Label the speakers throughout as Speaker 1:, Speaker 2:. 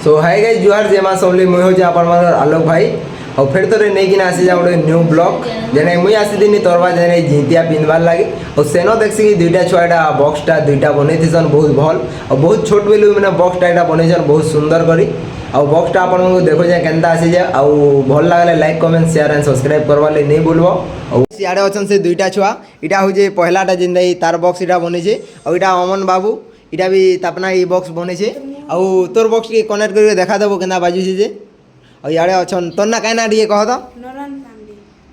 Speaker 1: सो hi guys जुहार जय मां समली मुई हो आपण मानर आलोक भाई और फिर तो नहीं कि आसी जा गोटे न्यू ब्लॉग जेने मुई आसीदिनी तोरबा जेने जिंतिया पिंधबार लगी और सेनो देखसी कि दुईटा छुआटा बॉक्सटा दुईटा बनईथिसन बहुत भल और बहुत छोट बेलू मैंने बॉक्सटा एटा बनईछन बहुत सुंदर करी और बॉक्सटा आपन देखो जे केनता आसी जे और भल लागले like comment share and subscribe करवा ले नहीं भूलबो और सियाडे अछन से दुईटा छुआ इटा हो जे पहलाटा जिंदे तार बॉक्स इटा बनईछे और इटा अमन बाबू इटा भी तापना ई बॉक्स बनईछे और तोर बॉक्स के कनेक्ट करके देखा देबो केना बाजुछे जे और याडे अछन तन्ना कायना दिए कह तो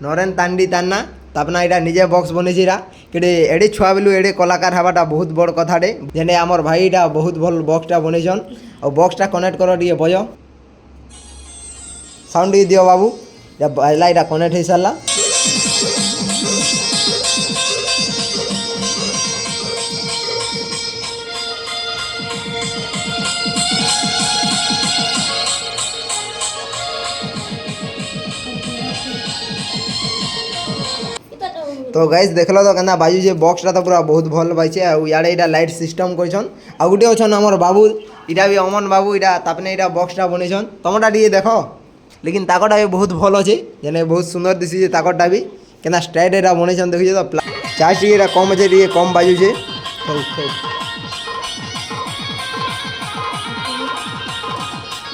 Speaker 1: नरेन तांडी तान्ना तापना इटा निजे बॉक्स बनईछे रा केडे एडे छुआ बेलू एडे कलाकार हवाटा बहुत बड़ कथाटे जेने हमर भाई इटा बहुत भल बॉक्सटा बनईछन और बॉक्सटा कनेक्ट कर दिए बजो साउंड दियो बाबू जब बाजला इटा कनेक्ट हो सारा तो गाइस देख लो तो कहना बाजू जे बॉक्सटा तो पूरा बहुत भल बाइछे और याडे इटा लाइट सिस्टम करछन आ गुटे अछन हमर बाबू इटा भी अमन बाबू इटा तापने इटा बॉक्सटा बनईछन तमटा दिए देखो लेकिन ताकटा भी बहुत भल अच्छे जेने बहुत सुंदर दिसी ताकटा भी केना स्ट्राइट एटा बनईछन देखिए तो चार्ज टी एटा कम अच्छे टी कम बाजुछे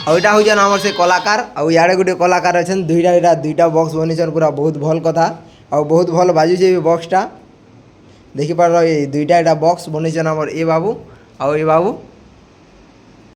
Speaker 1: और इटा होजन हमर से कलाकार और याडे गुटे कलाकार अछन दुईटा बॉक्स बनईछन पूरा बहुत भल कथा और बहुत भल बाजुछे बॉक्सटा देखि पार दुईटा एटा बॉक्स बनईछन हमर ए बाबू और ए बाबू